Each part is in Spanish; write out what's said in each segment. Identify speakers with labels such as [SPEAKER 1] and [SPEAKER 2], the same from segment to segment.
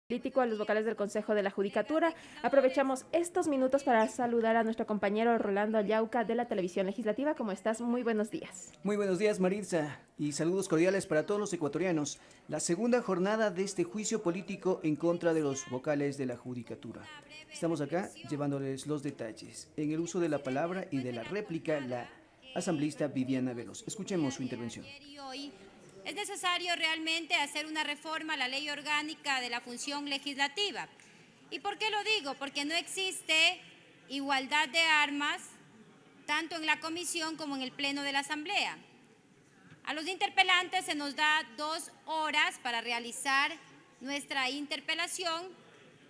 [SPEAKER 1] Político a los vocales del Consejo de la Judicatura. Aprovechamos estos minutos para saludar a nuestro compañero Rolando Ayauca de la Televisión Legislativa. ¿Cómo estás? Muy buenos días.
[SPEAKER 2] Muy buenos días, Maritza, y saludos cordiales para todos los ecuatorianos. La segunda jornada de este juicio político en contra de los vocales de la Judicatura. Estamos acá llevándoles los detalles. En el uso de la palabra y de la réplica, la asambleísta Viviana Veloz. Escuchemos su intervención.
[SPEAKER 3] Es necesario realmente hacer una reforma a la ley orgánica de la función legislativa. ¿Y por qué lo digo? Porque no existe igualdad de armas tanto en la comisión como en el pleno de la asamblea. A los interpelantes se nos da 2 horas para realizar nuestra interpelación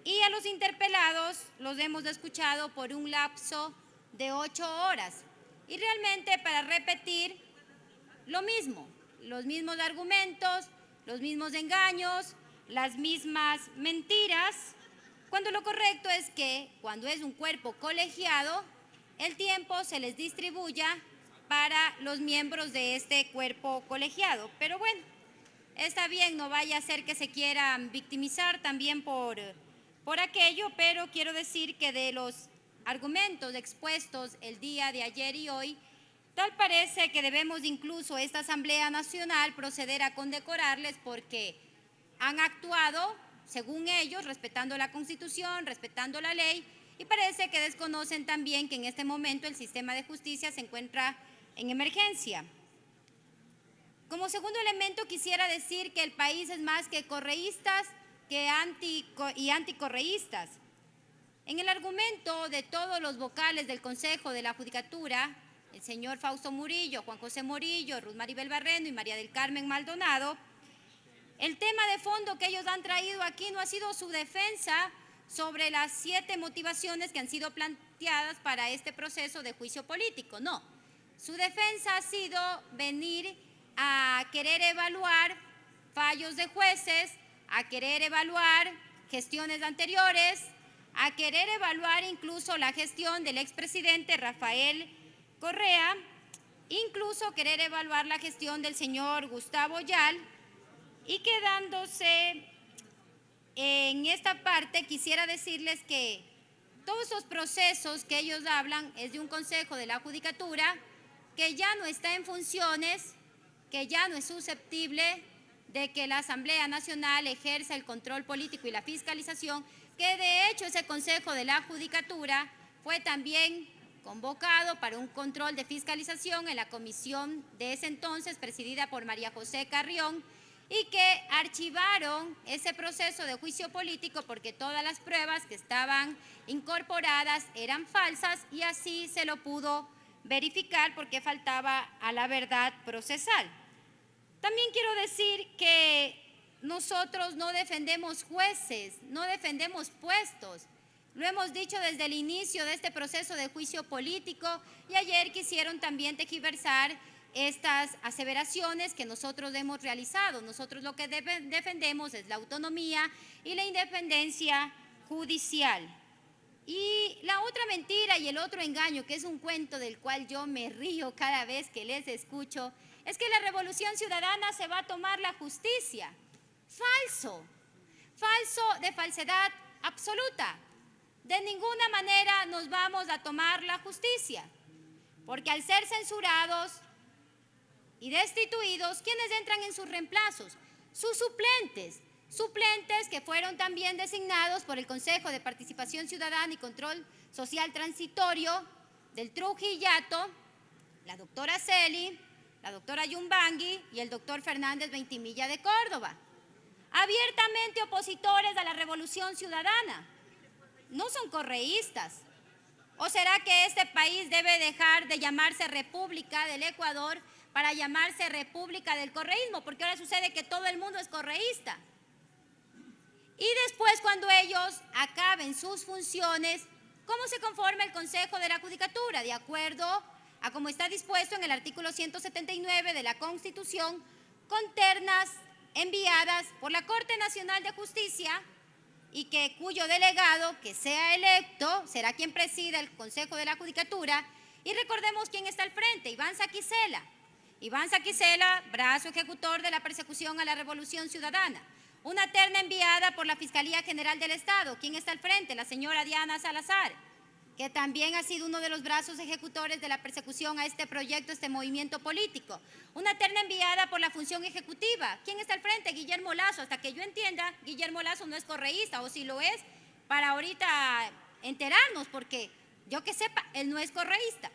[SPEAKER 3] y a los interpelados los hemos escuchado por un lapso de 8 horas. Y realmente para repetir lo mismo. Los mismos argumentos, los mismos engaños, las mismas mentiras, cuando lo correcto es que cuando es un cuerpo colegiado, el tiempo se les distribuya para los miembros de este cuerpo colegiado. Pero bueno, está bien, no vaya a ser que se quieran victimizar también por aquello, pero quiero decir que de los argumentos expuestos el día de ayer y hoy, tal parece que debemos incluso esta Asamblea Nacional proceder a condecorarles porque han actuado, según ellos, respetando la Constitución, respetando la ley, y parece que desconocen también que en este momento el sistema de justicia se encuentra en emergencia. Como segundo elemento quisiera decir que el país es más que correístas y anticorreístas. En el argumento de todos los vocales del Consejo de la Judicatura, el señor Fausto Murillo, Juan José Morillo, Ruth Maribel Barreno y María del Carmen Maldonado, el tema de fondo que ellos han traído aquí no ha sido su defensa sobre las 7 motivaciones que han sido planteadas para este proceso de juicio político, no. Su defensa ha sido venir a querer evaluar fallos de jueces, a querer evaluar gestiones anteriores, a querer evaluar incluso la gestión del expresidente Rafael Correa, incluso querer evaluar la gestión del señor Gustavo Yal, y quedándose en esta parte quisiera decirles que todos esos procesos que ellos hablan es de un Consejo de la Judicatura que ya no está en funciones, que ya no es susceptible de que la Asamblea Nacional ejerza el control político y la fiscalización, que de hecho ese Consejo de la Judicatura fue también convocado para un control de fiscalización en la comisión de ese entonces, presidida por María José Carrión, y que archivaron ese proceso de juicio político porque todas las pruebas que estaban incorporadas eran falsas y así se lo pudo verificar porque faltaba a la verdad procesal. También quiero decir que nosotros no defendemos jueces, no defendemos puestos. Lo hemos dicho desde el inicio de este proceso de juicio político y ayer quisieron también tergiversar estas aseveraciones que nosotros hemos realizado. Nosotros lo que defendemos es la autonomía y la independencia judicial. Y la otra mentira y el otro engaño, que es un cuento del cual yo me río cada vez que les escucho, es que la Revolución Ciudadana se va a tomar la justicia. Falso, falso de falsedad absoluta. De ninguna manera nos vamos a tomar la justicia, porque al ser censurados y destituidos, ¿quiénes entran en sus reemplazos? Sus suplentes, suplentes que fueron también designados por el Consejo de Participación Ciudadana y Control Social Transitorio del Trujillato, la doctora Celi, la doctora Yumbangui y el doctor Fernández Veintimilla de Córdoba, abiertamente opositores a la Revolución Ciudadana. No son correístas. ¿O será que este país debe dejar de llamarse República del Ecuador para llamarse República del Correísmo? Porque ahora sucede que todo el mundo es correísta. Y después, cuando ellos acaben sus funciones, ¿cómo se conforma el Consejo de la Judicatura? De acuerdo a como está dispuesto en el artículo 179 de la Constitución, con ternas enviadas por la Corte Nacional de Justicia y cuyo delegado que sea electo será quien presida el Consejo de la Judicatura. Y recordemos quién está al frente, Iván Saquicela. Iván Saquicela, brazo ejecutor de la persecución a la Revolución Ciudadana. Una terna enviada por la Fiscalía General del Estado. ¿Quién está al frente? La señora Diana Salazar, que también ha sido uno de los brazos ejecutores de la persecución a este proyecto, este movimiento político. Una terna enviada por la función ejecutiva. ¿Quién está al frente? Guillermo Lasso. Hasta que yo entienda, Guillermo Lasso no es correísta, o si lo es, para ahorita enterarnos, porque yo que sepa, él no es correísta.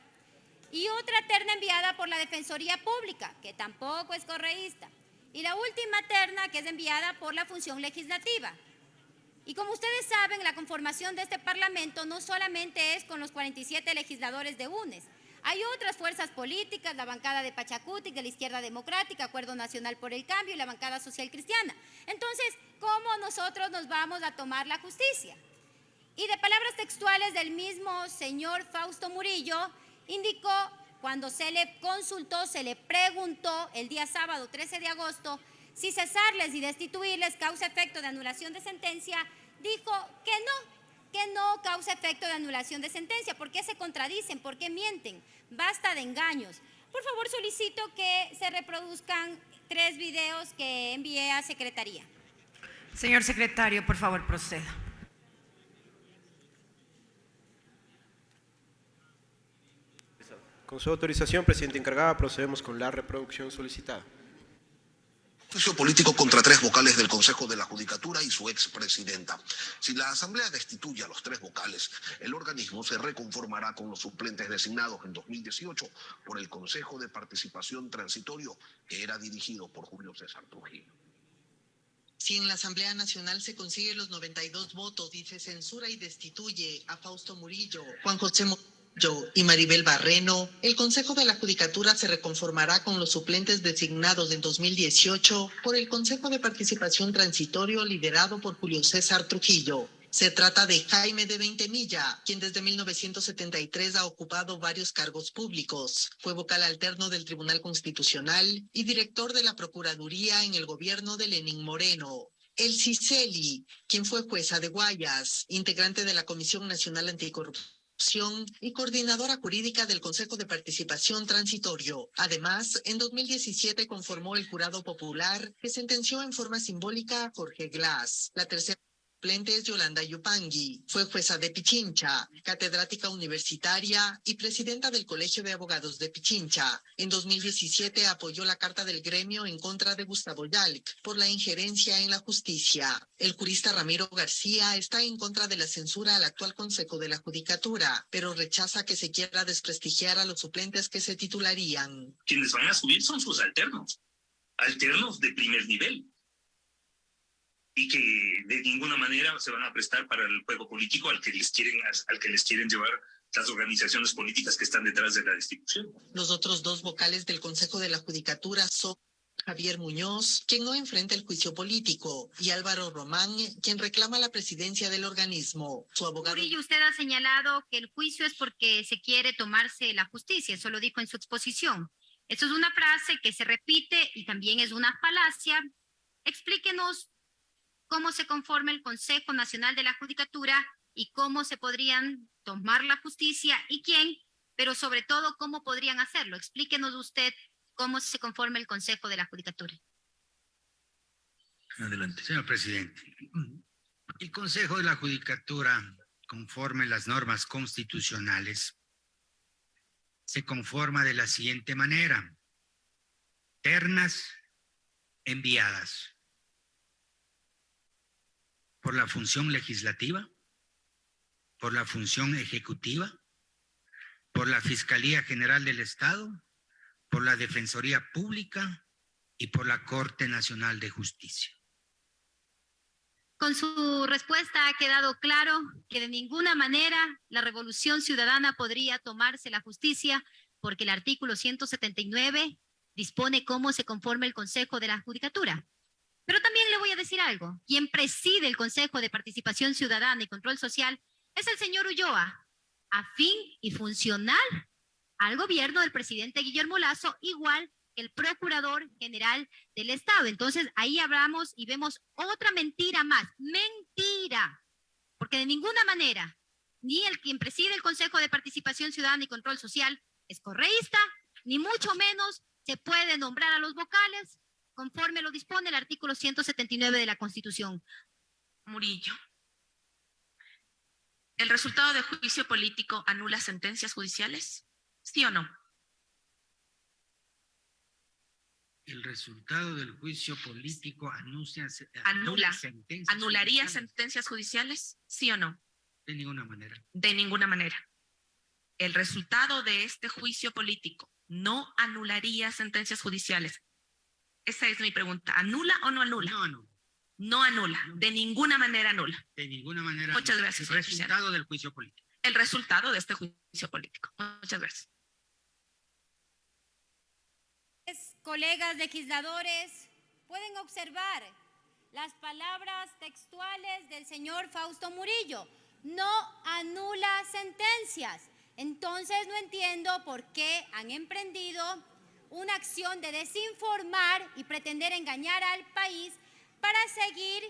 [SPEAKER 3] Y otra terna enviada por la Defensoría Pública, que tampoco es correísta. Y la última terna, que es enviada por la función legislativa. Y como ustedes saben, la conformación de este Parlamento no solamente es con los 47 legisladores de UNES. Hay otras fuerzas políticas, la bancada de Pachacutic, de la Izquierda Democrática, Acuerdo Nacional por el Cambio y la bancada social cristiana. Entonces, ¿cómo nosotros nos vamos a tomar la justicia? Y de palabras textuales del mismo señor Fausto Murillo, indicó, cuando se le consultó, se le preguntó el día sábado 13 de agosto si cesarles y destituirles causa efecto de anulación de sentencia, dijo que no causa efecto de anulación de sentencia. ¿Por qué se contradicen? ¿Por qué mienten? Basta de engaños. Por favor, solicito que se reproduzcan 3 videos que envié a Secretaría.
[SPEAKER 4] Señor secretario, por favor, proceda.
[SPEAKER 5] Con su autorización, presidente encargada, procedemos con la reproducción solicitada.
[SPEAKER 6] Juicio político contra 3 vocales del Consejo de la Judicatura y su expresidenta. Si la Asamblea destituye a los 3 vocales, el organismo se reconformará con los suplentes designados en 2018 por el Consejo de Participación Transitorio, que era dirigido por Julio César Trujillo.
[SPEAKER 7] Si en la Asamblea Nacional se consiguen los 92 votos y se censura y destituye a Fausto Murillo, Juan José Murillo y Maribel Barreno, el Consejo de la Judicatura se reconformará con los suplentes designados en 2018 por el Consejo de Participación Transitorio liderado por Julio César Trujillo. Se trata de Jaime de Veintemilla, quien desde 1973 ha ocupado varios cargos públicos. Fue vocal alterno del Tribunal Constitucional y director de la Procuraduría en el gobierno de Lenín Moreno. El Ciceli, quien fue jueza de Guayas, integrante de la Comisión Nacional Anticorrupción y coordinadora jurídica del Consejo de Participación Transitorio. Además, en 2017 conformó el jurado popular que sentenció en forma simbólica a Jorge Glass. La tercera suplente es Yolanda Yupangui. Fue jueza de Pichincha, catedrática universitaria y presidenta del Colegio de Abogados de Pichincha. En 2017 apoyó la carta del gremio en contra de Gustavo Yalc por la injerencia en la justicia. El jurista Ramiro García está en contra de la censura al actual Consejo de la Judicatura, pero rechaza que se quiera desprestigiar a los suplentes que se titularían.
[SPEAKER 8] Quienes van a subir son sus alternos de primer nivel, y que de ninguna manera se van a prestar para el juego político al que les quieren llevar las organizaciones políticas que están detrás de la destitución.
[SPEAKER 7] Los otros 2 vocales del Consejo de la Judicatura son Javier Muñoz, quien no enfrenta el juicio político, y Álvaro Román, quien reclama la presidencia del organismo. Su abogado...
[SPEAKER 3] Murillo, usted ha señalado que el juicio es porque se quiere tomarse la justicia, eso lo dijo en su exposición. Eso es una frase que se repite y también es una falacia. Explíquenos cómo se conforma el Consejo Nacional de la Judicatura y cómo se podrían tomar la justicia y quién, pero sobre todo cómo podrían hacerlo. Explíquenos usted cómo se conforma el Consejo de la Judicatura.
[SPEAKER 9] Adelante. Señor presidente, el Consejo de la Judicatura, conforme las normas constitucionales, se conforma de la siguiente manera: ternas enviadas por la función legislativa, por la función ejecutiva, por la Fiscalía General del Estado, por la Defensoría Pública y por la Corte Nacional de Justicia.
[SPEAKER 3] Con su respuesta ha quedado claro que de ninguna manera la Revolución Ciudadana podría tomarse la justicia, porque el artículo 179 dispone cómo se conforma el Consejo de la Judicatura. Pero también le voy a decir algo. Quien preside el Consejo de Participación Ciudadana y Control Social es el señor Ulloa, afín y funcional al gobierno del presidente Guillermo Lasso, igual que el Procurador General del Estado. Entonces, ahí hablamos y vemos otra mentira más. ¡Mentira! Porque de ninguna manera, ni el quien preside el Consejo de Participación Ciudadana y Control Social es correísta, ni mucho menos se puede nombrar a los vocales
[SPEAKER 10] conforme lo dispone el artículo 179 de la Constitución.
[SPEAKER 4] Murillo. ¿El resultado de juicio político anula sentencias judiciales? ¿Sí o no?
[SPEAKER 9] El resultado del juicio político
[SPEAKER 4] ¿Anularía sentencias judiciales? ¿Sí o no?
[SPEAKER 9] De ninguna manera.
[SPEAKER 4] De ninguna manera. El resultado de este juicio político no anularía sentencias judiciales. Esa es mi pregunta. ¿Anula o no anula?
[SPEAKER 9] No anula.
[SPEAKER 4] No anula. De ninguna manera anula.
[SPEAKER 9] De ninguna manera.
[SPEAKER 4] Muchas gracias.
[SPEAKER 9] El resultado del juicio político.
[SPEAKER 4] El resultado de este juicio político. Muchas gracias.
[SPEAKER 3] Colegas legisladores, pueden observar las palabras textuales del señor Fausto Murillo. No anula sentencias. Entonces no entiendo por qué han emprendido una acción de desinformar y pretender engañar al país para seguir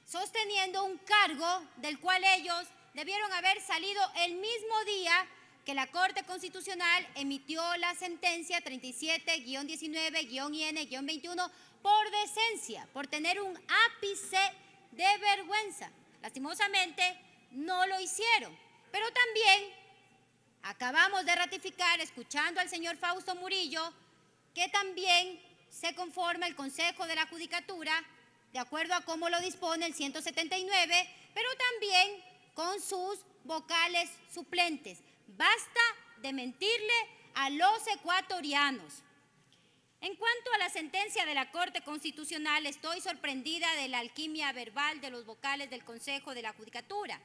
[SPEAKER 3] sosteniendo un cargo del cual ellos debieron haber salido el mismo día que la Corte Constitucional emitió la sentencia 37-19-IN-21 por decencia, por tener un ápice de vergüenza. Lastimosamente, no lo hicieron. Pero también acabamos de ratificar, escuchando al señor Fausto Murillo, que también se conforma el Consejo de la Judicatura, de acuerdo a cómo lo dispone el 179, pero también con sus vocales suplentes. Basta de mentirle a los ecuatorianos. En cuanto a la sentencia de la Corte Constitucional, estoy sorprendida de la alquimia verbal de los vocales del Consejo de la Judicatura,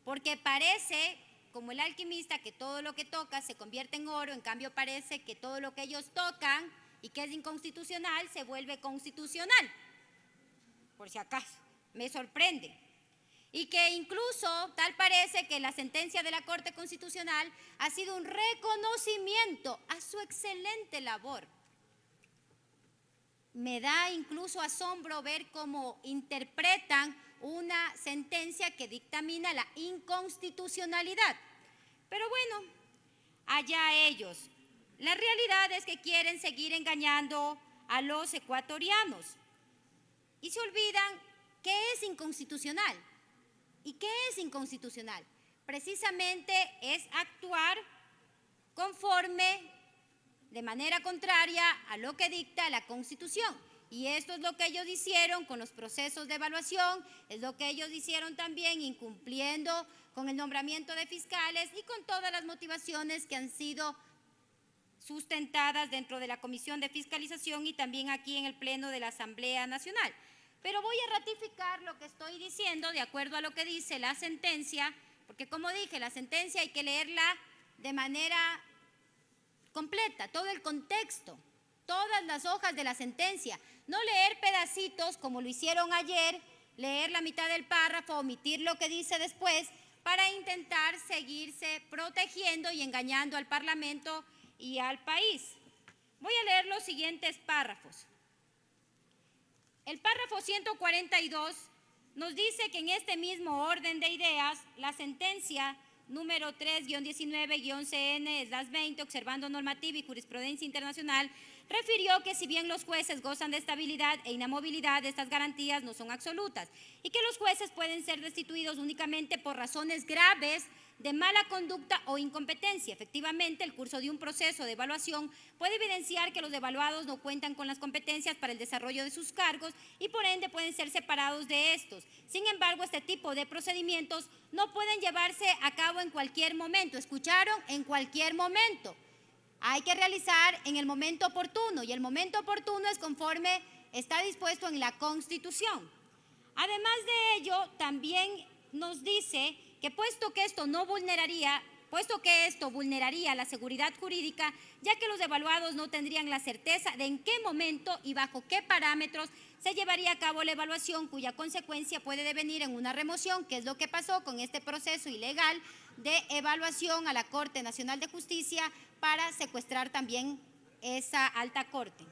[SPEAKER 3] porque parece, como el alquimista, que todo lo que toca se convierte en oro, en cambio parece que todo lo que ellos tocan y que es inconstitucional se vuelve constitucional. Por si acaso, me sorprende. Y que incluso tal parece que la sentencia de la Corte Constitucional ha sido un reconocimiento a su excelente labor. Me da incluso asombro ver cómo interpretan una sentencia que dictamina la inconstitucionalidad. Pero bueno, allá ellos. La realidad es que quieren seguir engañando a los ecuatorianos y se olvidan que es inconstitucional. ¿Y qué es inconstitucional? Precisamente es actuar conforme, de manera contraria a lo que dicta la Constitución. Y esto es lo que ellos hicieron con los procesos de evaluación, es lo que ellos hicieron también incumpliendo con el nombramiento de fiscales y con todas las motivaciones que han sido sustentadas dentro de la Comisión de Fiscalización y también aquí en el Pleno de la Asamblea Nacional. Pero voy a ratificar lo que estoy diciendo de acuerdo a lo que dice la sentencia, porque como dije, la sentencia hay que leerla de manera completa, todo el contexto, todas las hojas de la sentencia, no leer pedacitos como lo hicieron ayer, leer la mitad del párrafo, omitir lo que dice después, para intentar seguirse protegiendo y engañando al Parlamento y al país. Voy a leer los siguientes párrafos. El párrafo 142 nos dice que en este mismo orden de ideas, la sentencia número 3-19-CN/20, observando normativa y jurisprudencia internacional, refirió que si bien los jueces gozan de estabilidad e inamovilidad, estas garantías no son absolutas y que los jueces pueden ser destituidos únicamente por razones graves de mala conducta o incompetencia. Efectivamente, el curso de un proceso de evaluación puede evidenciar que los evaluados no cuentan con las competencias para el desarrollo de sus cargos y por ende pueden ser separados de estos. Sin embargo, este tipo de procedimientos no pueden llevarse a cabo en cualquier momento. ¿Escucharon? En cualquier momento. Hay que realizar en el momento oportuno y el momento oportuno es conforme está dispuesto en la Constitución. Además de ello, también nos dice que puesto que esto vulneraría la seguridad jurídica, ya que los evaluados no tendrían la certeza de en qué momento y bajo qué parámetros se llevaría a cabo la evaluación, cuya consecuencia puede devenir en una remoción, que es lo que pasó con este proceso ilegal de evaluación a la Corte Nacional de Justicia para secuestrar también esa alta corte.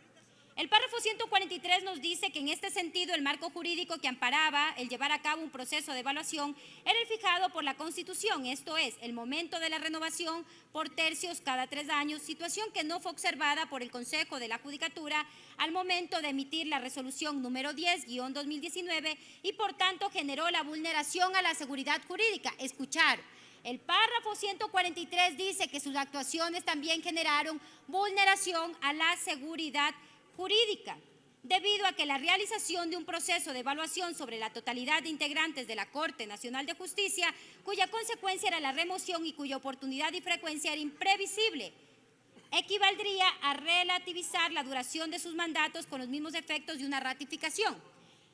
[SPEAKER 3] El párrafo 143 nos dice que en este sentido el marco jurídico que amparaba el llevar a cabo un proceso de evaluación era el fijado por la Constitución, esto es, el momento de la renovación por tercios cada 3 años, situación que no fue observada por el Consejo de la Judicatura al momento de emitir la resolución número 10-2019 y por tanto generó la vulneración a la seguridad jurídica. Escuchar. El párrafo 143 dice que sus actuaciones también generaron vulneración a la seguridad jurídica, debido a que la realización de un proceso de evaluación sobre la totalidad de integrantes de la Corte Nacional de Justicia, cuya consecuencia era la remoción y cuya oportunidad y frecuencia era imprevisible, equivaldría a relativizar la duración de sus mandatos con los mismos efectos de una ratificación.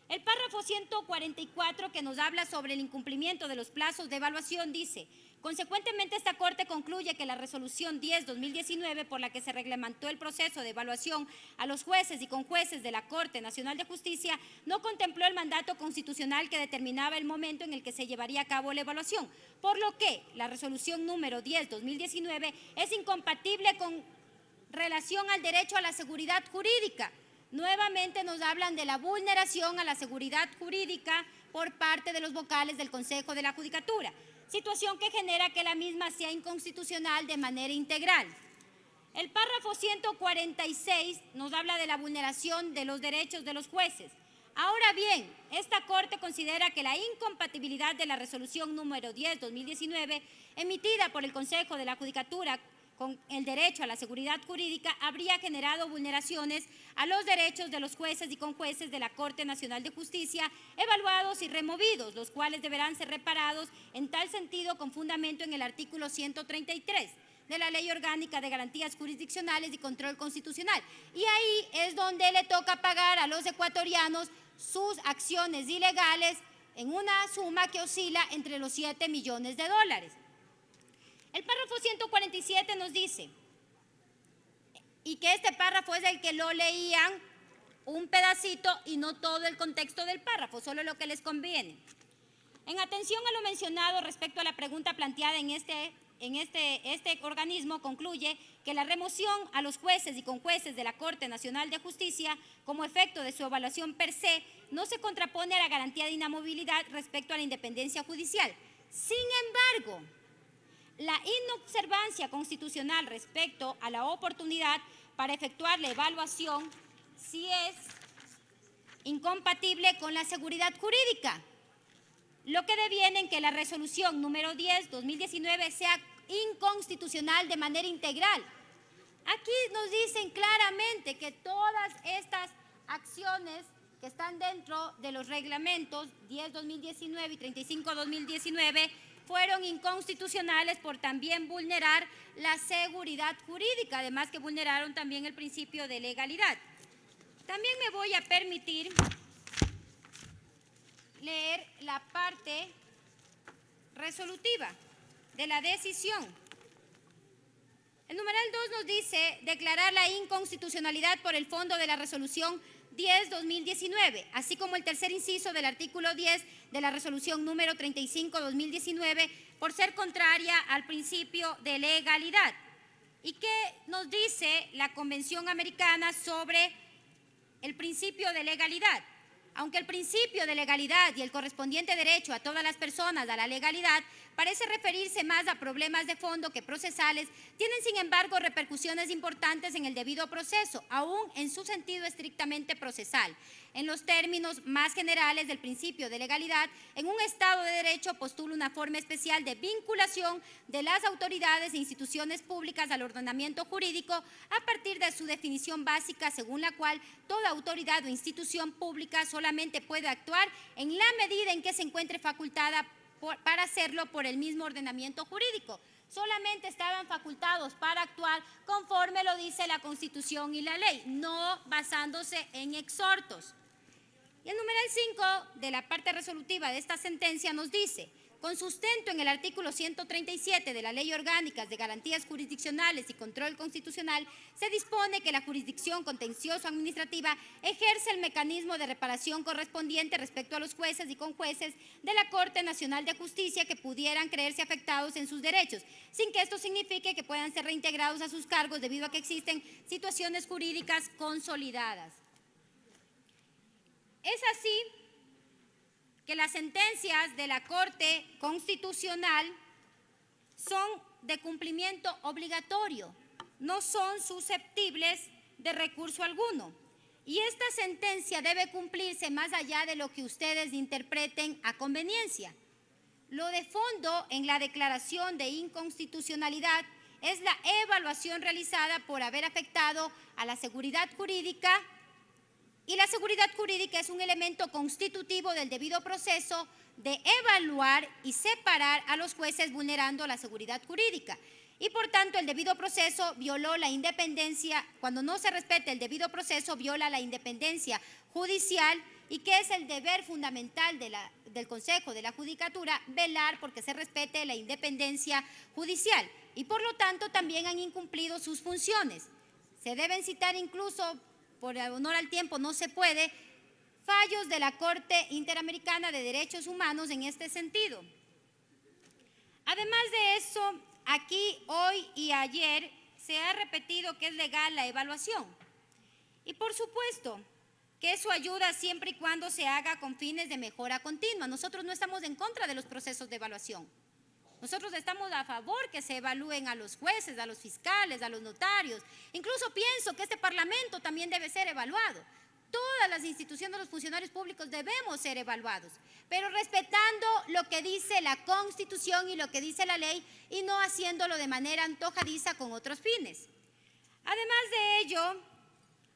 [SPEAKER 3] El párrafo 144, que nos habla sobre el incumplimiento de los plazos de evaluación, dice: consecuentemente, esta Corte concluye que la resolución 10-2019, por la que se reglamentó el proceso de evaluación a los jueces y conjueces de la Corte Nacional de Justicia, no contempló el mandato constitucional que determinaba el momento en el que se llevaría a cabo la evaluación, por lo que la resolución número 10-2019 es incompatible con relación al derecho a la seguridad jurídica. Nuevamente nos hablan de la vulneración a la seguridad jurídica por parte de los vocales del Consejo de la Judicatura, situación que genera que la misma sea inconstitucional de manera integral. El párrafo 146 nos habla de la vulneración de los derechos de los jueces. Ahora bien, esta Corte considera que la incompatibilidad de la resolución número 10-2019 emitida por el Consejo de la Judicatura con el derecho a la seguridad jurídica habría generado vulneraciones a los derechos de los jueces y conjueces de la Corte Nacional de Justicia, evaluados y removidos, los cuales deberán ser reparados en tal sentido con fundamento en el artículo 133 de la Ley Orgánica de Garantías Jurisdiccionales y Control Constitucional. Y ahí es donde le toca pagar a los ecuatorianos sus acciones ilegales en una suma que oscila entre los 7 millones de dólares. El párrafo 147 nos dice, y que este párrafo es el que lo leían un pedacito y no todo el contexto del párrafo, solo lo que les conviene. En atención a lo mencionado respecto a la pregunta planteada este organismo concluye que la remoción a los jueces y conjueces de la Corte Nacional de Justicia como efecto de su evaluación per se no se contrapone a la garantía de inamovilidad respecto a la independencia judicial. Sin embargo, la inobservancia constitucional respecto a la oportunidad para efectuar la evaluación sí es incompatible con la seguridad jurídica, lo que deviene en que la resolución número 10-2019 sea inconstitucional de manera integral. Aquí nos dicen claramente que todas estas acciones que están dentro de los reglamentos 10-2019 y 35-2019 fueron inconstitucionales por también vulnerar la seguridad jurídica, además que vulneraron también el principio de legalidad. También me voy a permitir leer la parte resolutiva de la decisión. El numeral 2 nos dice declarar la inconstitucionalidad por el fondo de la resolución 10-2019, así como el tercer inciso del artículo 10 de la resolución número 35-2019 por ser contraria al principio de legalidad. ¿Y qué nos dice la Convención Americana sobre el principio de legalidad? Aunque el principio de legalidad y el correspondiente derecho a todas las personas a la legalidad parece referirse más a problemas de fondo que procesales, tienen sin embargo repercusiones importantes en el debido proceso, aún en su sentido estrictamente procesal. En los términos más generales del principio de legalidad, en un Estado de Derecho postula una forma especial de vinculación de las autoridades e instituciones públicas al ordenamiento jurídico a partir de su definición básica, según la cual toda autoridad o institución pública solamente puede actuar en la medida en que se encuentre facultada para hacerlo por el mismo ordenamiento jurídico. Solamente estaban facultados para actuar conforme lo dice la Constitución y la ley, no basándose en exhortos. Y el numeral 5 de la parte resolutiva de esta sentencia nos dice: con sustento en el artículo 137 de la Ley Orgánica de Garantías Jurisdiccionales y Control Constitucional, se dispone que la jurisdicción contencioso-administrativa ejerce el mecanismo de reparación correspondiente respecto a los jueces y conjueces de la Corte Nacional de Justicia que pudieran creerse afectados en sus derechos, sin que esto signifique que puedan ser reintegrados a sus cargos debido a que existen situaciones jurídicas consolidadas. Es así que las sentencias de la Corte Constitucional son de cumplimiento obligatorio, no son susceptibles de recurso alguno. Y esta sentencia debe cumplirse más allá de lo que ustedes interpreten a conveniencia. Lo de fondo en la declaración de inconstitucionalidad es la evaluación realizada por haber afectado a la seguridad jurídica, y la seguridad jurídica es un elemento constitutivo del debido proceso de evaluar y separar a los jueces vulnerando la seguridad jurídica. Y por tanto el debido proceso violó la independencia, cuando no se respeta el debido proceso viola la independencia judicial, y que es el deber fundamental del Consejo de la Judicatura velar porque se respete la independencia judicial, y por lo tanto también han incumplido sus funciones. Se deben citar incluso, por honor al tiempo no se puede, fallos de la Corte Interamericana de Derechos Humanos en este sentido. Además de eso, aquí, hoy y ayer se ha repetido que es legal la evaluación. Y por supuesto que eso ayuda siempre y cuando se haga con fines de mejora continua. Nosotros no estamos en contra de los procesos de evaluación. Nosotros estamos a favor que se evalúen a los jueces, a los fiscales, a los notarios. Incluso pienso que este Parlamento también debe ser evaluado. Todas las instituciones, los funcionarios públicos debemos ser evaluados, pero respetando lo que dice la Constitución y lo que dice la ley, y no haciéndolo de manera antojadiza con otros fines. Además de ello,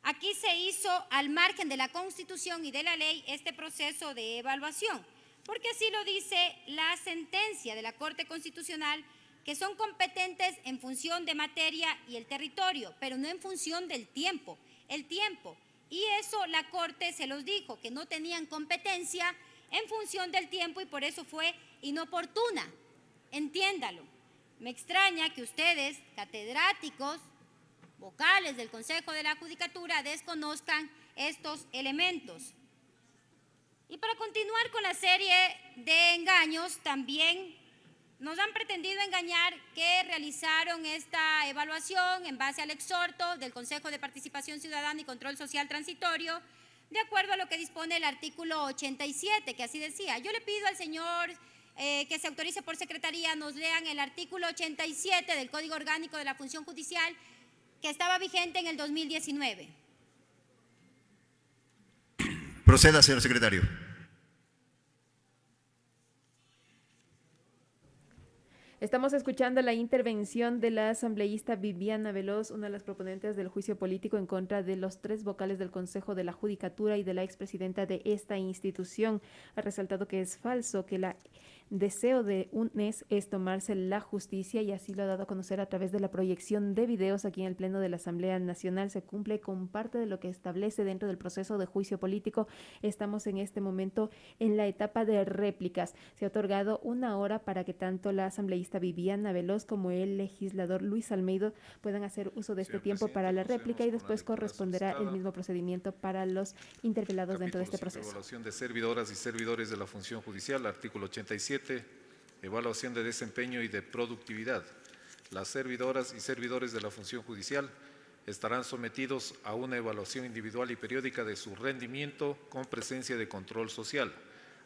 [SPEAKER 3] aquí se hizo al margen de la Constitución y de la ley este proceso de evaluación, porque así lo dice la sentencia de la Corte Constitucional, que son competentes en función de materia y el territorio, pero no en función del tiempo. El tiempo. Y eso la Corte se los dijo, que no tenían competencia en función del tiempo y por eso fue inoportuna. Entiéndalo. Me extraña que ustedes, catedráticos, vocales del Consejo de la Judicatura, desconozcan estos elementos. Y para continuar con la serie de engaños, también nos han pretendido engañar que realizaron esta evaluación en base al exhorto del Consejo de Participación Ciudadana y Control Social Transitorio, de acuerdo a lo que dispone el artículo 87, que así decía. Yo le pido al señor que se autorice por secretaría, nos lean el artículo 87 del Código Orgánico de la Función Judicial, que estaba vigente en el 2019.
[SPEAKER 11] Proceda, señor secretario.
[SPEAKER 1] Estamos escuchando la intervención de la asambleísta Viviana Veloz, una de las proponentes del juicio político en contra de los 3 vocales del Consejo de la Judicatura y de la expresidenta de esta institución. Ha resaltado que es falso, que el deseo de UNES es tomarse la justicia, y así lo ha dado a conocer a través de la proyección de videos aquí en el Pleno de la Asamblea Nacional. Se cumple con parte de lo que establece dentro del proceso de juicio político. Estamos en este momento en la etapa de réplicas. Se ha otorgado 1 hora para que tanto la asambleísta Viviana Veloz como el legislador Luis Almeida puedan hacer uso de este tiempo para la réplica, y después corresponderá el mismo procedimiento para los interpelados dentro de este proceso.
[SPEAKER 12] Evaluación de servidoras y servidores de la función judicial, artículo 87, evaluación de desempeño y de productividad. Las servidoras y servidores de la función judicial estarán sometidos a una evaluación individual y periódica de su rendimiento con presencia de control social.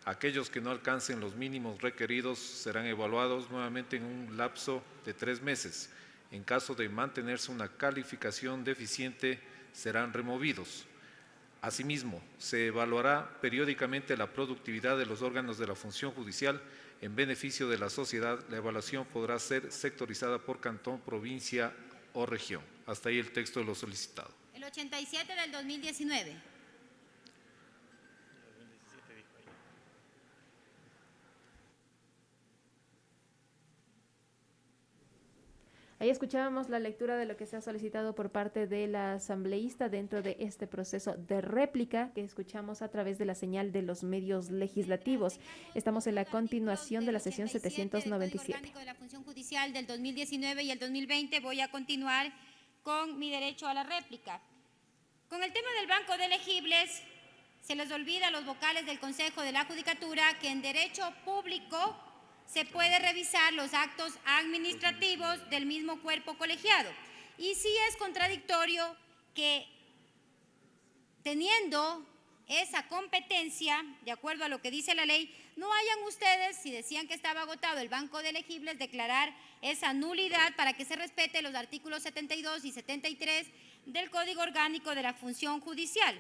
[SPEAKER 12] Aquellos que no alcancen los mínimos requeridos serán evaluados nuevamente en un lapso de 3 meses. En caso de mantenerse una calificación deficiente, serán removidos. Asimismo, se evaluará periódicamente la productividad de los órganos de la función judicial en beneficio de la sociedad. La evaluación podrá ser sectorizada por cantón, provincia o región. Hasta ahí el texto de lo solicitado.
[SPEAKER 3] El 87 del 2019.
[SPEAKER 1] Ahí escuchábamos la lectura de lo que se ha solicitado por parte de la asambleísta dentro de este proceso de réplica que escuchamos a través de la señal de los medios legislativos. Estamos en la continuación de la sesión 797.
[SPEAKER 3] De la función judicial del 2019 y el 2020 voy a continuar con mi derecho a la réplica. Con el tema del banco de elegibles, se les olvida a los vocales del Consejo de la Judicatura que en derecho público se puede revisar los actos administrativos del mismo cuerpo colegiado. Y sí es contradictorio que, teniendo esa competencia, de acuerdo a lo que dice la ley, no hayan ustedes, si decían que estaba agotado el banco de elegibles, declarar esa nulidad para que se respete los artículos 72 y 73 del Código Orgánico de la Función Judicial.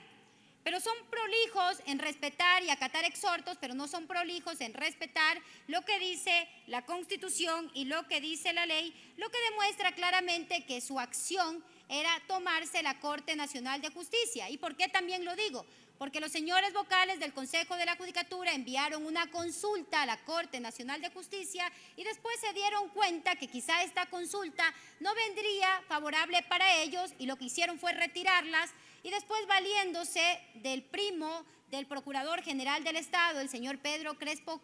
[SPEAKER 3] Pero son prolijos en respetar y acatar exhortos, pero no son prolijos en respetar lo que dice la Constitución y lo que dice la ley, lo que demuestra claramente que su acción era tomarse la Corte Nacional de Justicia. ¿Y por qué también lo digo? Porque los señores vocales del Consejo de la Judicatura enviaron una consulta a la Corte Nacional de Justicia y después se dieron cuenta que quizá esta consulta no vendría favorable para ellos y lo que hicieron fue retirarlas y después, valiéndose del primo del Procurador General del Estado, el señor Pedro Crespo,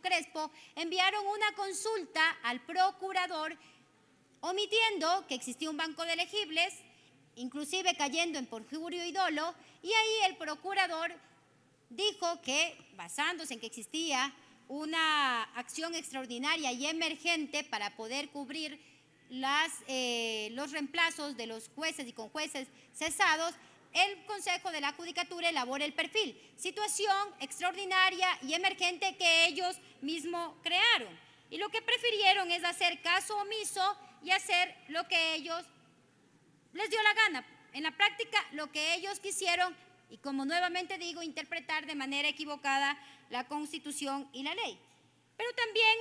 [SPEAKER 3] enviaron una consulta al Procurador omitiendo que existía un banco de elegibles, inclusive cayendo en perjurio y dolo, y ahí el Procurador dijo que, basándose en que existía una acción extraordinaria y emergente para poder cubrir los reemplazos de los jueces y conjueces cesados, el Consejo de la Judicatura elabora el perfil, situación extraordinaria y emergente que ellos mismos crearon. Y lo que prefirieron es hacer caso omiso y hacer lo que ellos les dio la gana. En la práctica, lo que ellos quisieron, y como nuevamente digo, interpretar de manera equivocada la Constitución y la ley. Pero también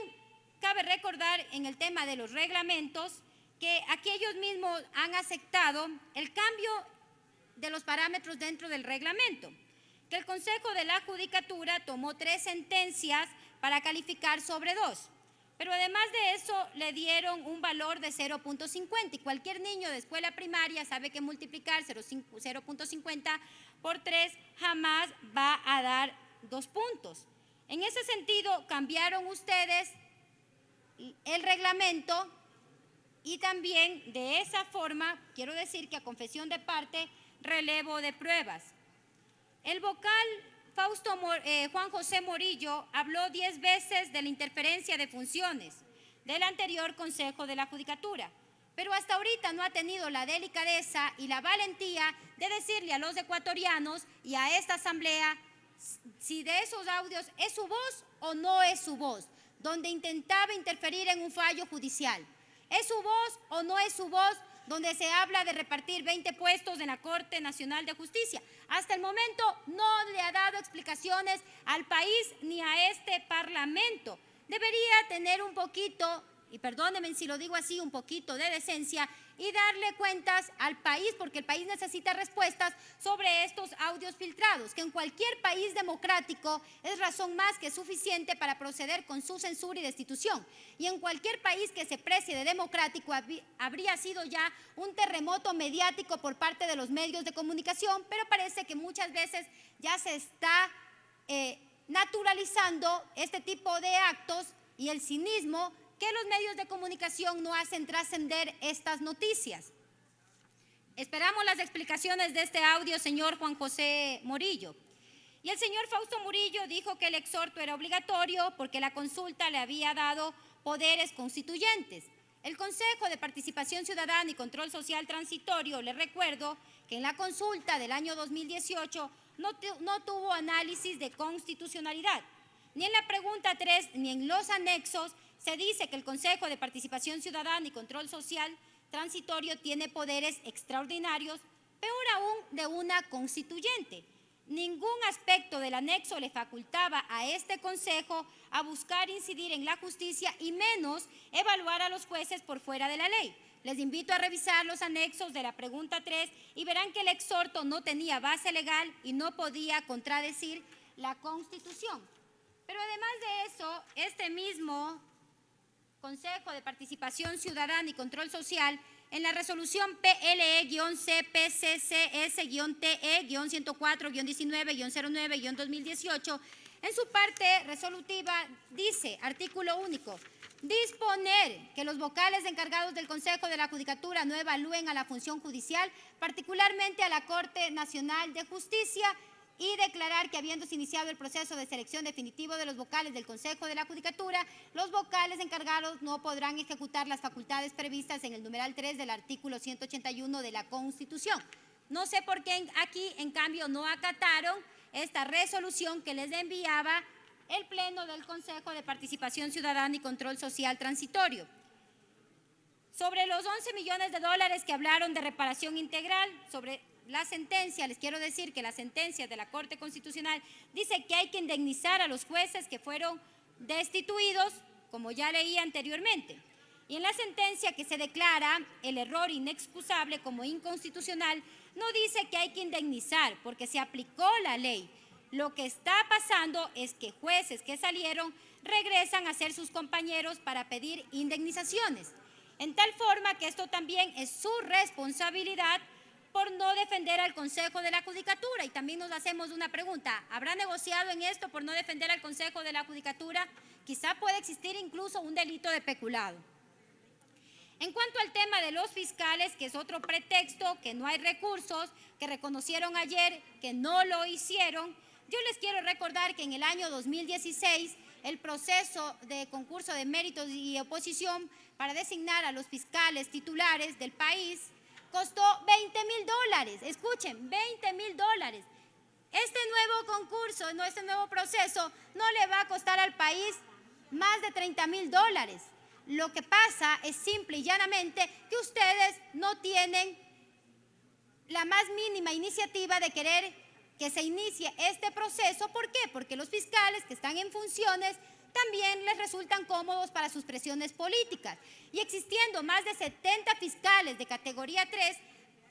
[SPEAKER 3] cabe recordar en el tema de los reglamentos que aquí ellos mismos han aceptado el cambio de los parámetros dentro del reglamento, que el Consejo de la Judicatura tomó 3 sentencias para calificar sobre 2, pero además de eso le dieron un valor de 0.50 y cualquier niño de escuela primaria sabe que multiplicar 0.50 por 3 jamás va a dar 2 puntos. En ese sentido, cambiaron ustedes el reglamento y también de esa forma, quiero decir que a confesión de parte, relevo de pruebas. El vocal Juan José Morillo habló 10 veces de la interferencia de funciones del anterior Consejo de la Judicatura, pero hasta ahorita no ha tenido la delicadeza y la valentía de decirle a los ecuatorianos y a esta asamblea si de esos audios es su voz o no es su voz, donde intentaba interferir en un fallo judicial. ¿Es su voz o no es su voz donde se habla de repartir 20 puestos en la Corte Nacional de Justicia? Hasta el momento no le ha dado explicaciones al país ni a este Parlamento. Debería tener un poquito, y perdónenme si lo digo así, un poquito de decencia y darle cuentas al país, porque el país necesita respuestas sobre estos audios filtrados, que en cualquier país democrático es razón más que suficiente para proceder con su censura y destitución. Y en cualquier país que se precie de democrático habría sido ya un terremoto mediático por parte de los medios de comunicación, pero parece que muchas veces ya se está naturalizando este tipo de actos y el cinismo que los medios de comunicación no hacen trascender estas noticias. Esperamos las explicaciones de este audio, señor Juan José Morillo. Y el señor Fausto Murillo dijo que el exhorto era obligatorio porque la consulta le había dado poderes constituyentes. El Consejo de Participación Ciudadana y Control Social Transitorio, le recuerdo que en la consulta del año 2018 no tuvo análisis de constitucionalidad. Ni en la pregunta 3 ni en los anexos se dice que el Consejo de Participación Ciudadana y Control Social Transitorio tiene poderes extraordinarios, peor aún de una constituyente. Ningún aspecto del anexo le facultaba a este Consejo a buscar incidir en la justicia y menos evaluar a los jueces por fuera de la ley. Les invito a revisar los anexos de la pregunta 3 y verán que el exhorto no tenía base legal y no podía contradecir la Constitución. Pero además de eso, este mismo Consejo de Participación Ciudadana y Control Social, en la resolución PLE-CPCC-TE-104-19-09-2018, en su parte resolutiva dice, artículo único, disponer que los vocales encargados del Consejo de la Judicatura no evalúen a la función judicial, particularmente a la Corte Nacional de Justicia, y declarar que habiéndose iniciado el proceso de selección definitivo de los vocales del Consejo de la Judicatura, los vocales encargados no podrán ejecutar las facultades previstas en el numeral 3 del artículo 181 de la Constitución. No sé por qué aquí, en cambio, no acataron esta resolución que les enviaba el Pleno del Consejo de Participación Ciudadana y Control Social Transitorio. Sobre los 11 millones de dólares que hablaron de reparación integral, sobre la sentencia, les quiero decir que la sentencia de la Corte Constitucional dice que hay que indemnizar a los jueces que fueron destituidos, como ya leí anteriormente. Y en la sentencia que se declara el error inexcusable como inconstitucional, no dice que hay que indemnizar porque se aplicó la ley. Lo que está pasando es que jueces que salieron regresan a ser sus compañeros para pedir indemnizaciones. En tal forma que esto también es su responsabilidad por no defender al Consejo de la Judicatura. Y también nos hacemos una pregunta, ¿habrá negociado en esto por no defender al Consejo de la Judicatura? Quizá puede existir incluso un delito de peculado. En cuanto al tema de los fiscales, que es otro pretexto, que no hay recursos, que reconocieron ayer que no lo hicieron, yo les quiero recordar que en el año 2016 el proceso de concurso de méritos y oposición para designar a los fiscales titulares del país costó $20.000. Escuchen, $20.000. Este nuevo concurso, este nuevo proceso no le va a costar al país más de $30.000. Lo que pasa es simple y llanamente que ustedes no tienen la más mínima iniciativa de querer que se inicie este proceso. ¿Por qué? Porque los fiscales que están en funciones también les resultan cómodos para sus presiones políticas. Y existiendo más de 70 fiscales de categoría 3,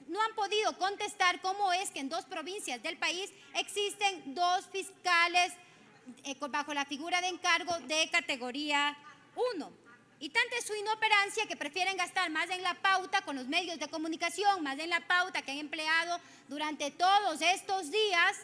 [SPEAKER 3] no han podido contestar cómo es que en 2 provincias del país existen 2 fiscales bajo la figura de encargo de categoría 1. Y tanta es su inoperancia que prefieren gastar más en la pauta con los medios de comunicación, más en la pauta que han empleado durante todos estos días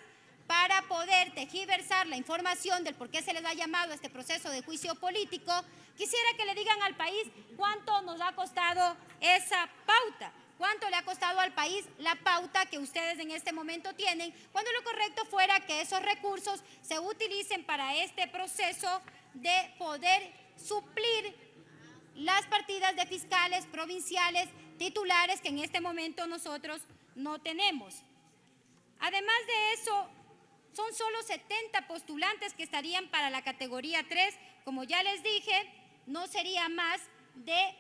[SPEAKER 3] para poder tergiversar la información del por qué se les ha llamado a este proceso de juicio político. Quisiera que le digan al país cuánto nos ha costado esa pauta, cuánto le ha costado al país la pauta que ustedes en este momento tienen, cuando lo correcto fuera que esos recursos se utilicen para este proceso de poder suplir las partidas de fiscales provinciales titulares que en este momento nosotros no tenemos. Además de eso, son solo 70 postulantes que estarían para la categoría 3. Como ya les dije, no sería más de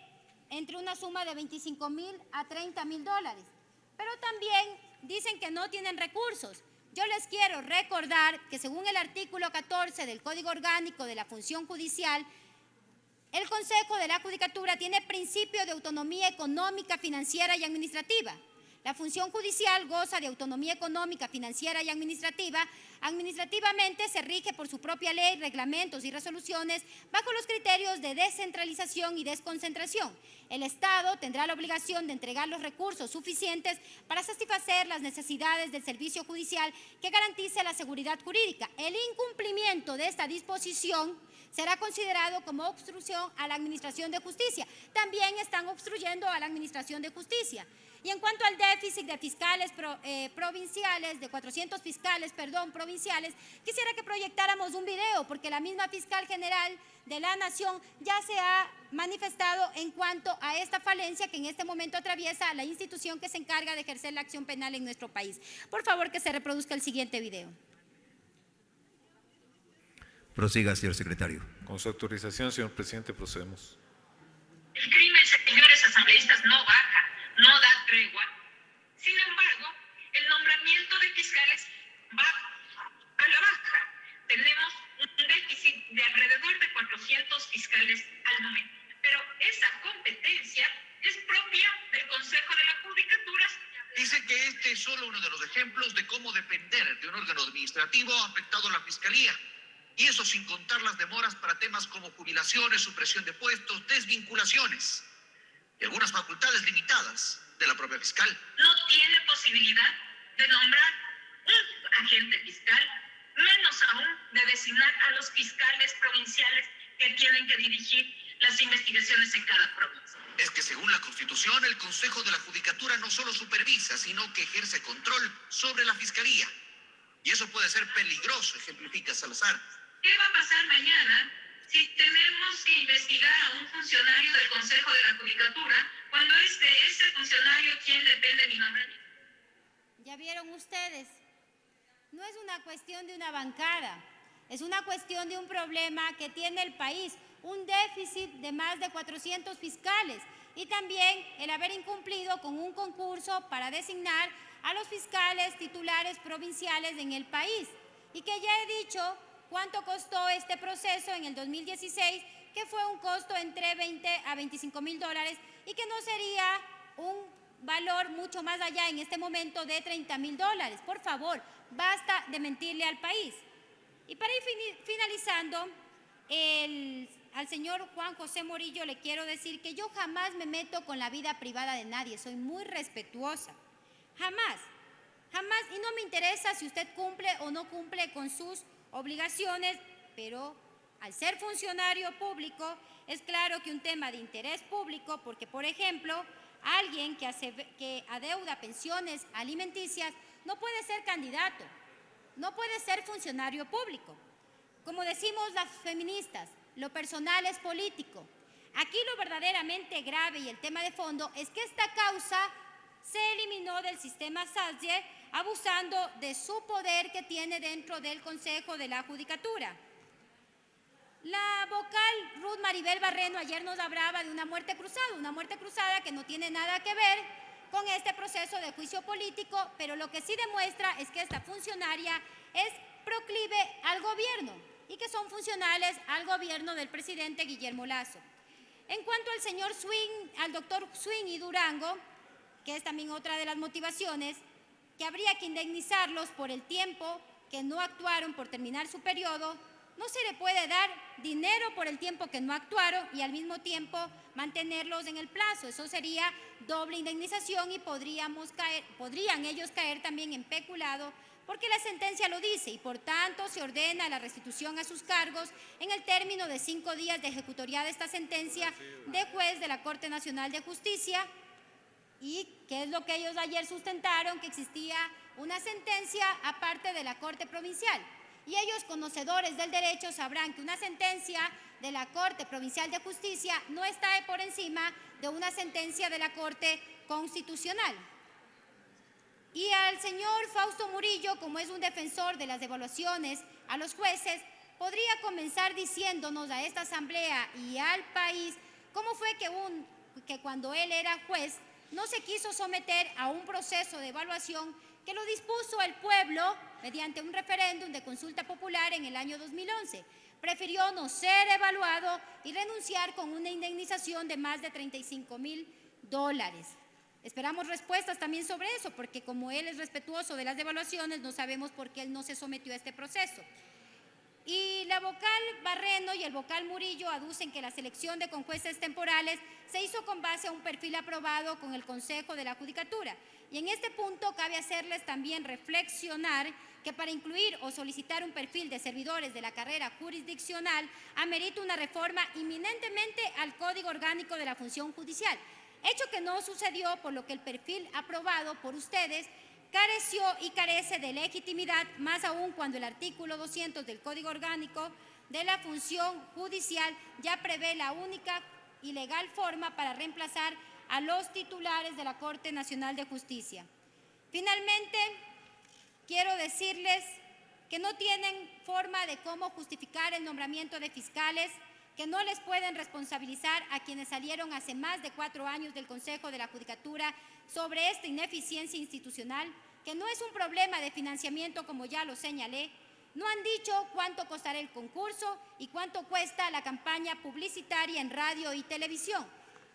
[SPEAKER 3] entre una suma de $25.000 a $30.000. Pero también dicen que no tienen recursos. Yo les quiero recordar que según el artículo 14 del Código Orgánico de la Función Judicial, el Consejo de la Judicatura tiene principio de autonomía económica, financiera y administrativa. La función judicial goza de autonomía económica, financiera y administrativa. Administrativamente se rige por su propia ley, reglamentos y resoluciones bajo los criterios de descentralización y desconcentración. El Estado tendrá la obligación de entregar los recursos suficientes para satisfacer las necesidades del servicio judicial que garantice la seguridad jurídica. El incumplimiento de esta disposición será considerado como obstrucción a la administración de justicia. También están obstruyendo a la administración de justicia. Y en cuanto al déficit de fiscales provinciales, de 400 fiscales, provinciales, quisiera que proyectáramos un video, porque la misma fiscal general de la Nación ya se ha manifestado en cuanto a esta falencia que en este momento atraviesa la institución que se encarga de ejercer la acción penal en nuestro país. Por favor, que se reproduzca el siguiente video.
[SPEAKER 11] Prosiga, señor secretario.
[SPEAKER 12] Con su autorización, señor presidente, procedemos.
[SPEAKER 4] El crimen, señores asambleístas, no baja, no da tregua. Sin embargo, el nombramiento de fiscales va a la baja. Tenemos un déficit de alrededor de 400 fiscales al momento. Pero esa competencia es propia del Consejo de la Judicatura.
[SPEAKER 6] Dice que este es solo uno de los ejemplos de cómo depender de un órgano administrativo ha afectado a la Fiscalía. Y eso sin contar las demoras para temas como jubilaciones, supresión de puestos, desvinculaciones y algunas facultades limitadas de la propia fiscal.
[SPEAKER 4] No tiene posibilidad de nombrar un agente fiscal, menos aún de designar a los fiscales provinciales que tienen que dirigir las investigaciones en cada provincia.
[SPEAKER 6] Es que según la Constitución, el Consejo de la Judicatura no solo supervisa, sino que ejerce control sobre la Fiscalía. Y eso puede ser peligroso, ejemplifica Salazar.
[SPEAKER 4] ¿Qué va a pasar mañana si tenemos que investigar a un funcionario del Consejo de la Judicatura cuando es de ese funcionario quien depende de mi nombramiento?
[SPEAKER 3] ¿Ya vieron ustedes? No es una cuestión de una bancada, es una cuestión de un problema que tiene el país, un déficit de más de 400 fiscales y también el haber incumplido con un concurso para designar a los fiscales titulares provinciales en el país. Y que ya he dicho cuánto costó este proceso en el 2016, que fue un costo entre 20 a 25 mil dólares y que no sería un valor mucho más allá en este momento de 30 mil dólares. Por favor, basta de mentirle al país. Y para ir finalizando, al señor Juan José Murillo le quiero decir que yo jamás me meto con la vida privada de nadie, soy muy respetuosa. Jamás, jamás, y no me interesa si usted cumple o no cumple con sus obligaciones, pero al ser funcionario público es claro que un tema de interés público, porque por ejemplo, alguien que adeuda pensiones alimenticias no puede ser candidato, no puede ser funcionario público. Como decimos las feministas, lo personal es político. Aquí lo verdaderamente grave y el tema de fondo es que esta causa se eliminó del sistema SASDIE abusando de su poder que tiene dentro del Consejo de la Judicatura. La vocal Ruth Maribel Barreno ayer nos hablaba de una muerte cruzada que no tiene nada que ver con este proceso de juicio político, pero lo que sí demuestra es que esta funcionaria es proclive al gobierno y que son funcionales al gobierno del presidente Guillermo Lasso. En cuanto al señor Swing, al doctor Swing y Durango, que es también otra de las motivaciones, que habría que indemnizarlos por el tiempo que no actuaron por terminar su periodo, no se le puede dar dinero por el tiempo que no actuaron y al mismo tiempo mantenerlos en el plazo. Eso sería doble indemnización y podrían ellos caer también en peculado porque la sentencia lo dice y por tanto se ordena la restitución a sus cargos en el término de 5 días de ejecutoriada de esta sentencia de juez de la Corte Nacional de Justicia. ¿Y qué es lo que ellos ayer sustentaron? Que existía una sentencia aparte de la Corte Provincial. Y ellos, conocedores del derecho, sabrán que una sentencia de la Corte Provincial de Justicia no está por encima de una sentencia de la Corte Constitucional. Y al señor Fausto Murillo, como es un defensor de las devaluaciones a los jueces, podría comenzar diciéndonos a esta asamblea y al país cómo fue que cuando él era juez no se quiso someter a un proceso de evaluación que lo dispuso el pueblo mediante un referéndum de consulta popular en el año 2011. Prefirió no ser evaluado y renunciar con una indemnización de más de 35 mil dólares. Esperamos respuestas también sobre eso, porque como él es respetuoso de las devaluaciones, no sabemos por qué él no se sometió a este proceso. Y la vocal Barreno y el vocal Murillo aducen que la selección de conjueces temporales se hizo con base a un perfil aprobado con el Consejo de la Judicatura. Y en este punto cabe hacerles también reflexionar que para incluir o solicitar un perfil de servidores de la carrera jurisdiccional amerita una reforma inminentemente al Código Orgánico de la Función Judicial, hecho que no sucedió, por lo que el perfil aprobado por ustedes careció y carece de legitimidad, más aún cuando el artículo 200 del Código Orgánico de la Función Judicial ya prevé la única y legal forma para reemplazar a los titulares de la Corte Nacional de Justicia. Finalmente, quiero decirles que no tienen forma de cómo justificar el nombramiento de fiscales, que no les pueden responsabilizar a quienes salieron hace más de 4 años del Consejo de la Judicatura sobre esta ineficiencia institucional, que no es un problema de financiamiento como ya lo señalé. No han dicho cuánto costará el concurso y cuánto cuesta la campaña publicitaria en radio y televisión,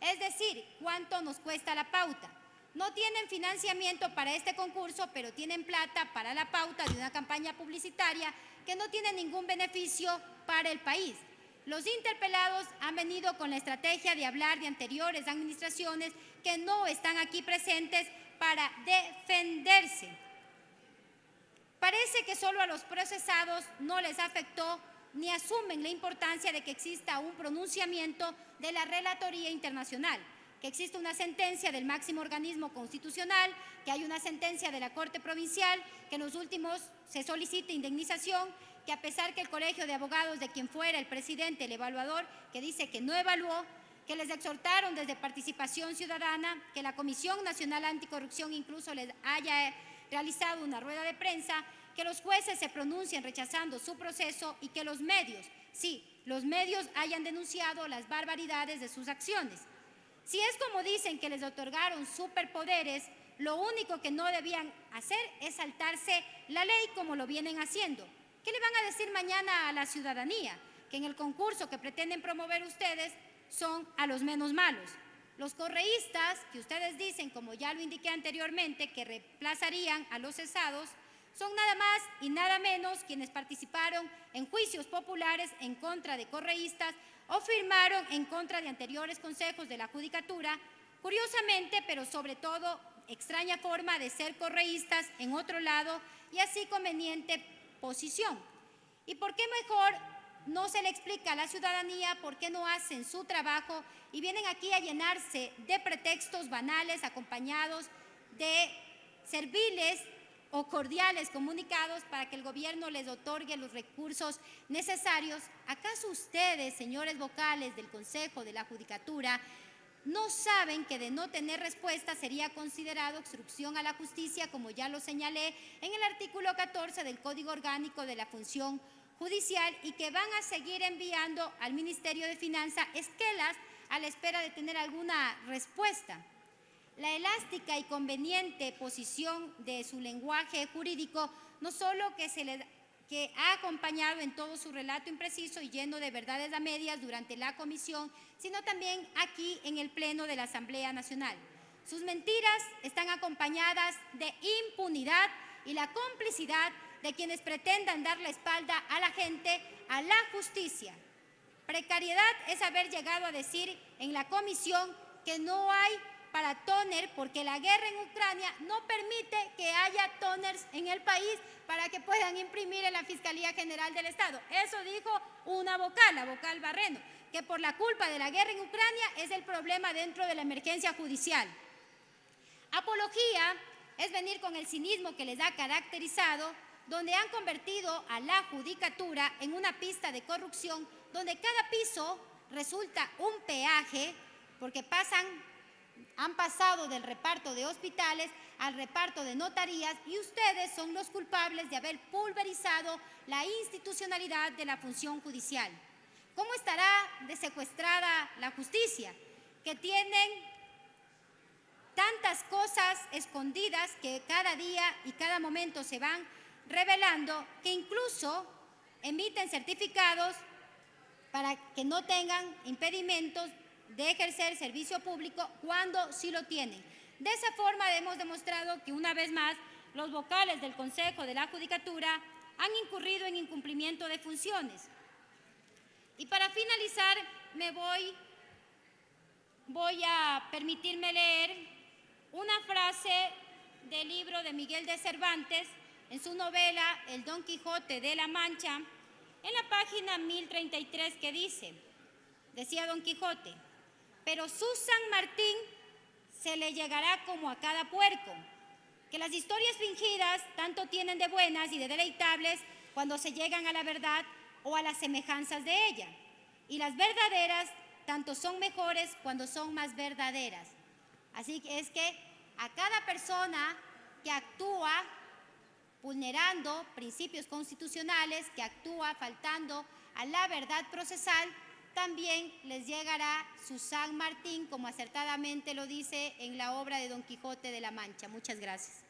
[SPEAKER 3] es decir, cuánto nos cuesta la pauta. No tienen financiamiento para este concurso, pero tienen plata para la pauta de una campaña publicitaria que no tiene ningún beneficio para el país. Los interpelados han venido con la estrategia de hablar de anteriores administraciones que no están aquí presentes para defenderse. Parece que solo a los procesados no les afectó ni asumen la importancia de que exista un pronunciamiento de la Relatoría Internacional, que existe una sentencia del máximo organismo constitucional, que hay una sentencia de la Corte Provincial, que en los últimos se solicita indemnización, que a pesar que el Colegio de Abogados de quien fuera el presidente, el evaluador, que dice que no evaluó, que les exhortaron desde Participación Ciudadana, que la Comisión Nacional Anticorrupción incluso les haya realizado una rueda de prensa, que los jueces se pronuncien rechazando su proceso y que los medios, sí, los medios hayan denunciado las barbaridades de sus acciones. Si es como dicen que les otorgaron superpoderes, lo único que no debían hacer es saltarse la ley como lo vienen haciendo. ¿Qué le van a decir mañana a la ciudadanía? Que en el concurso que pretenden promover ustedes son a los menos malos. Los correístas, que ustedes dicen, como ya lo indiqué anteriormente, que reemplazarían a los cesados, son nada más y nada menos quienes participaron en juicios populares en contra de correístas o firmaron en contra de anteriores consejos de la Judicatura, curiosamente, pero sobre todo extraña forma de ser correístas en otro lado y así conveniente posición. ¿Y por qué mejor no se le explica a la ciudadanía por qué no hacen su trabajo y vienen aquí a llenarse de pretextos banales acompañados de serviles o cordiales comunicados para que el gobierno les otorgue los recursos necesarios? ¿Acaso ustedes, señores vocales del Consejo de la Judicatura, no saben que de no tener respuesta sería considerado obstrucción a la justicia, como ya lo señalé en el artículo 14 del Código Orgánico de la Función Judicial, y que van a seguir enviando al Ministerio de Finanzas esquelas a la espera de tener alguna respuesta? La elástica y conveniente posición de su lenguaje jurídico no solo que ha acompañado en todo su relato impreciso y lleno de verdades a medias durante la comisión, sino también aquí en el Pleno de la Asamblea Nacional. Sus mentiras están acompañadas de impunidad y la complicidad de quienes pretendan dar la espalda a la gente, a la justicia. Precariedad es haber llegado a decir en la comisión que no hay para tóner porque la guerra en Ucrania no permite que haya tóners en el país para que puedan imprimir en la Fiscalía General del Estado. Eso dijo una vocal, la vocal Barreno, que por la culpa de la guerra en Ucrania es el problema dentro de la emergencia judicial. Apología es venir con el cinismo que les ha caracterizado, donde han convertido a la Judicatura en una pista de corrupción, donde cada piso resulta un peaje, porque han pasado del reparto de hospitales al reparto de notarías, y ustedes son los culpables de haber pulverizado la institucionalidad de la función judicial. ¿Cómo estará de secuestrada la justicia? Que tienen tantas cosas escondidas que cada día y cada momento se van revelando, que incluso emiten certificados para que no tengan impedimentos de ejercer servicio público cuando sí lo tienen. De esa forma hemos demostrado que una vez más los vocales del Consejo de la Judicatura han incurrido en incumplimiento de funciones. Y para finalizar voy a permitirme leer una frase del libro de Miguel de Cervantes en su novela El Don Quijote de la Mancha, en la página 1033, que decía Don Quijote: pero su San Martín se le llegará como a cada puerco, que las historias fingidas tanto tienen de buenas y de deleitables cuando se llegan a la verdad o a las semejanzas de ella, y las verdaderas tanto son mejores cuando son más verdaderas. Así que es que a cada persona que actúa vulnerando principios constitucionales, que actúa faltando a la verdad procesal, también les llegará su San Martín, como acertadamente lo dice en la obra de Don Quijote de la Mancha. Muchas gracias.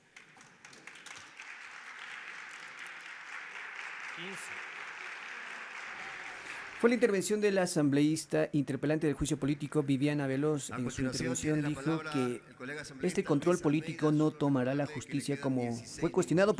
[SPEAKER 2] 15. Fue la intervención de la asambleísta interpelante del juicio político Viviana Veloz. En su intervención dijo que este control político no tomará la justicia como fue cuestionado